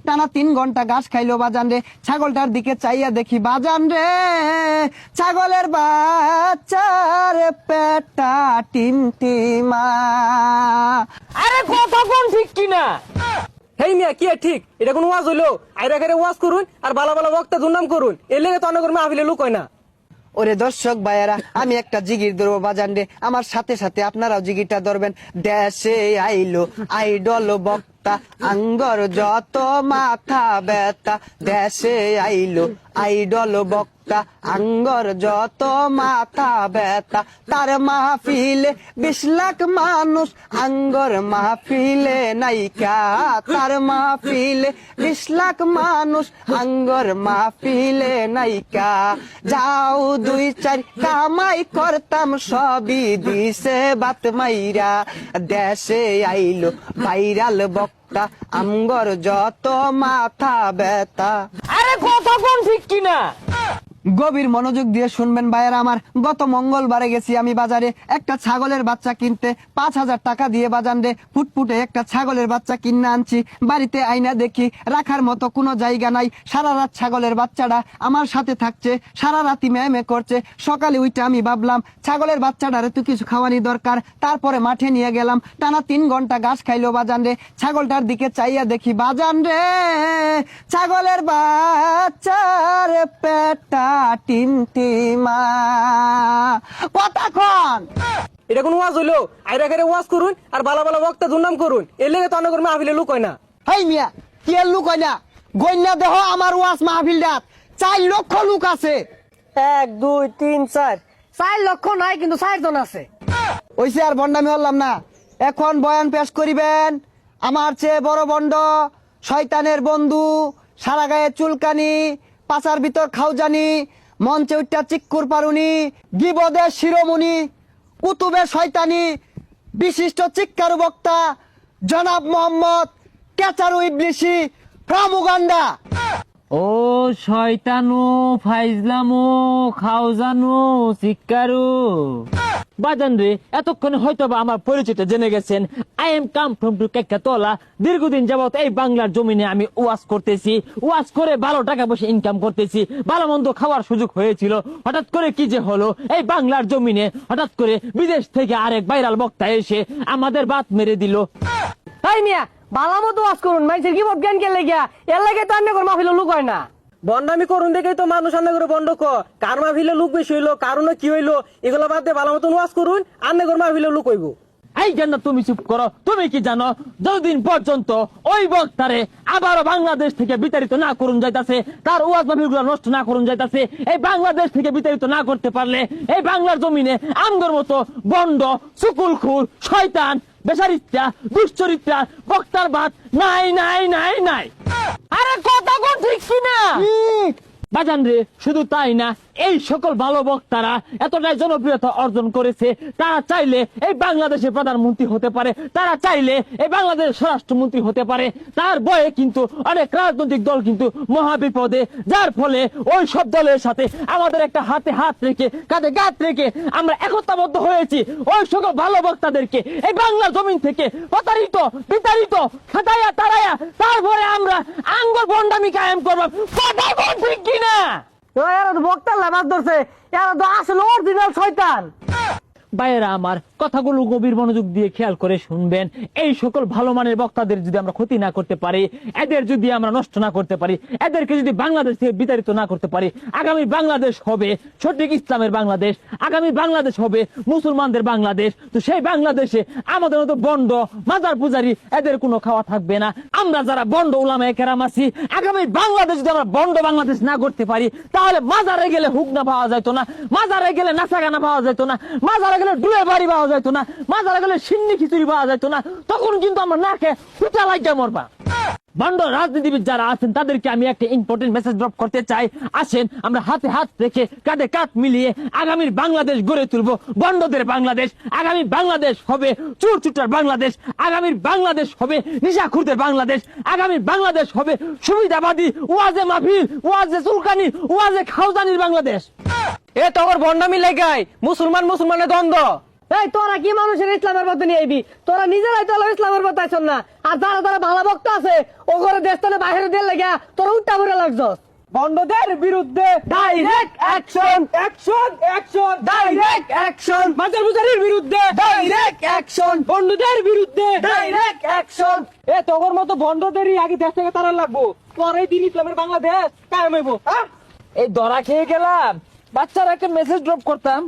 টানা 3 ঘন্টা ঘাস খাইলো বাজান রে। ছাগলটার দিকে চাইয়া দেখি বাজান রে, ছাগলের বাচ্চার পেটটা টিমটিমা। আরে কথা কোন ঠিক কিনা? হেই মিয়া কি ঠিক? এটা কোন ওয়াজ হইলো? আইরা করে ওয়াজ করুন আর বালা বালা বক্তা দুর্নাম করুন, এর লেগে তো অনেক মাহফিলে লোক হয় না। ওরে দর্শক ভাইয়েরা, আমি একটা জিগির ধরবো বাজান রে, আমার সাথে সাথে আপনারাও জিগিরটা ধরবেন। দেশে আইলো আইডল বক্তা, আঙ্গর যত মাথা ব্যথা। দেশে আইলো আইডল বক্তা, আঙ্গর যত মাথা ব্যথা। তার মাহফিলে 20 লাখ মানুষ, আঙ্গর মাহফিলে নাইকা। তার মাহফিলে 20 লাখ মানুষ, আঙ্গর মাহফিলে নাইকা। যাও 2-4 কামাই করতাম, সবই দিছে বাত মাইরা। দেশে আইলো ভাইরাল বক্তা, আঙ্গর যত মাথা ব্যথা। আরে কথা কোন ঠিক কিনা? গভীর মনোযোগ দিয়ে শুনবেন ভাইয়েরা আমার। গত মঙ্গলবারে গেছি আমি বাজারে একটা ছাগলের বাচ্চা কিনতে। 5000 টাকা দিয়ে বাজান রে ফুটফুটে একটা ছাগলের বাচ্চা কিনে আনছি। বাড়িতে আইনা দেখি রাখার মতো কোনো জায়গা নাই। সারা রাত ছাগলের বাচ্চাটা আমার সাথে থাকছে, সারা রাতি ম্যামে করছে। সকালে উঠে আমি ভাবলাম ছাগলের বাচ্চাটারে তো কিছু খাওয়ানি দরকার। তারপরে মাঠে নিয়ে গেলাম, টানা 3 ঘন্টা ঘাস খাইলো বাজান রে। ছাগলটার দিকে চাইয়া দেখি বাজান রে, ছাগলের বাচ্চার পেটটা টিমটিমা। কতক্ষণ? এটা কোন ওয়াজ হইলো? আইরা করে ওয়াজ করুন আর বালা বালা বক্তা দুর্নাম করুন, এর লেগে তো অনেক মাহফিলে লোক হয় না। হেই মিয়া কি এর লোক হয় না? গইনা দেহ আমার ওয়াজ মাহফিলটাত 4 লক্ষ লোক আছে। 1 2 3 4 4 লক্ষ নাই, কিন্তু 4 জন আছে। ওইসে আর বন্ডামি হলাম না। এখন বয়ান পেশ করিবেন আমার চেয়ে বড় বন্ড, শয়তানের বন্ধু, সারা গায়ে চুলকানি, পাছার ভিতর খাউজানি, মঞ্চে উঠটা চিক্কুর পারুনি, গিবদের শিরোমণি, কুতুবে শয়তানি, বিশিষ্ট চিৎকারু বক্তা জনাব মোহাম্মদ কেচারু ইবলিসি ফ্রম উগান্ডা। ও শয়তানু ফাইজলামু খাওজানু চিক্কারু বাজান রে, এতক্ষণে হয়তো বা আমার পরিচয়টা জেনে গেছেন। I am come from to কেকাতলা। দীর্ঘদিন যাবত এই বাংলার জমিনে আমি ওয়াজ করতেছি, ওয়াজ করে ভালো টাকা পয়সা ইনকাম করতেছি, ভালো মন্দ খাওয়ার সুযোগ হয়েছিল। হঠাৎ করে কি যে হলো, এই বাংলার জমিনে হঠাৎ করে বিদেশ থেকে আরেক ভাইরাল বক্তা এসে আমাদের বাত মেরে দিল। তাই মিয়া বালা মতো ওয়াজ করুন, মানুষের কি মত জ্ঞান কে লেগিয়া, এর লাগে তো অন্য করে মাহফিলে লোক হয় না। বন্ডামি করুন দেখেই তো মানুষ আন্না করে বন্ড কার মাহফিলে লোক বেশি হইলো, কারণ কি হইলো, এগুলো বাদ দিয়ে ভালো মতন ওয়াজ করুন, আন্না করে মাহফিলে লোক হইব। এই জন্য তুমি চুপ করো। তুমি কি জানো, যতদিন পর্যন্ত ওই বক্তারে আবারও বাংলাদেশ থেকে বিতাড়িত না করুন যাইতাছে, তার ওয়াজ মাহফিলগুলো নষ্ট না করুন যাইতাছে, এই বাংলাদেশ থেকে বিতাড়িত না করতে পারলে এই বাংলার জমিনে আমগর মতো বন্ড, সুকুলখুর, শয়তান, বেচারিত্রা, দুশ্চরিত্রা বক্তার বাদ নাই নাই নাই নাই। আরে কথা কোন ঠিক কিনা? বাজান রে, শুধু তাই না, এই সকল ভালো বক্তারা এতটাই জনপ্রিয়তা অর্জন করেছে, তারা চাইলে এই বাংলাদেশের প্রধানমন্ত্রী হতে পারে, তারা চাইলে এই বাংলাদেশের স্বরাষ্ট্রমন্ত্রী হতে পারে। তার বয়ে কিন্তু অনেক রাজনৈতিক দল কিন্তু মহাবিপদে, যার ফলে ওই সব দলের সাথে আমাদের একটা হাতে হাত রেখে কাঁধে কাঁধ রেখে আমরা একতাবদ্ধ হয়েছি ওই সকল ভালো বক্তাদেরকে এই বাংলা জমিন থেকে প্রতারিত, বিতাড়িত, খাতায়া তারায়া, তারপরে আমরা আঙ্গুর ভণ্ডামি কায়েম করবো। কথা কোন ঠিক কিনা? এরা তো বক্তার লাভ ধরছে, এরা তো আসলে অরিজিনাল শয়তান। ভাইয়েরা আমার, কথাগুলো গভীর মনোযোগ দিয়ে খেয়াল করে শুনবেন। এই সকল ভালো মানের বক্তাদের যদি আমরা ক্ষতি না করতে পারি, এদের যদি আমরা নষ্ট না করতে পারি, এদেরকে যদি বাংলাদেশ থেকে বিতাড়িত না করতে পারি, আগামী বাংলাদেশ হবে সঠিক ইসলামের বাংলাদেশ, আগামী বাংলাদেশ হবে মুসলমানদের বাংলাদেশ। তো সেই বাংলাদেশে আমাদের মতো বন্ড, মাজার পূজারি এদের কোনো খাওয়া থাকবে না। আমরা যারা বন্ড উলামায়ে কেরাম আছি, আগামী বাংলাদেশ যদি আমরা বন্ড বাংলাদেশ না করতে পারি, তাহলে মাজারে গেলে হুকনা পাওয়া যেত না, মাজারে গেলে নাচাগানা পাওয়া যেত না, মাজারে গেলে ডুয়ে বাড়ি পাওয়া যেত না, মাজারে গেলে সিন্নি খিচুড়ি পাওয়া যেত না। তখন কিন্তু আমরা নাকে ফুটা লাগিয়া মরবা। বন্ড রাজনীতিবিদ যারা আছেন তাদেরকে আমি একটা ইম্পর্টেন্ট মেসেজ ড্রপ করতে চাই। আসেন আমরা হাতে হাত রেখে কাঁধে কাঁধ মিলিয়ে আগামীর বাংলাদেশ গড়ে তুলবো, বন্ডদের বাংলাদেশ। আগামী বাংলাদেশ হবে চোর চুটার বাংলাদেশ, আগামীর বাংলাদেশ হবে নিশাখুরদের বাংলাদেশ, আগামীর বাংলাদেশ হবে সুবিধাবাদী, ওয়াজে মাহফিল, ওয়াজে চুলকানি, ওয়াজে খাওজানির বাংলাদেশ। এ তখন বন্ডামি লেগাই মুসলমানের দ্বন্দ্ব। এই তোরা কি মানুষের ইসলামের পথে নিয়ে আইবি? তোরা নিজেরাই তো ইসলামের পথে আইছন না, আর যারা যারা ভালো ভক্ত আছে ও ঘরে দেশ থেকে বাইরে দিয়ে লেগে তোরা উল্টা করে লাগছস। বন্ডদের বিরুদ্ধে direct action, action action, direct action, বাজার বুজারির বিরুদ্ধে ডাইরেক্ট অ্যাকশন, বন্ডদের বিরুদ্ধে ডাইরেক্ট অ্যাকশন। এ তোর মতো বন্ডদেরই আগে দেশ থেকে তারা লাগবো, পরেই দিন ইসলামের বাংলাদেশ কায়েম হইব। এই ধরা খেয়ে গেলাম, বাচ্চারা একটা মেসেজ ড্রপ করতাম।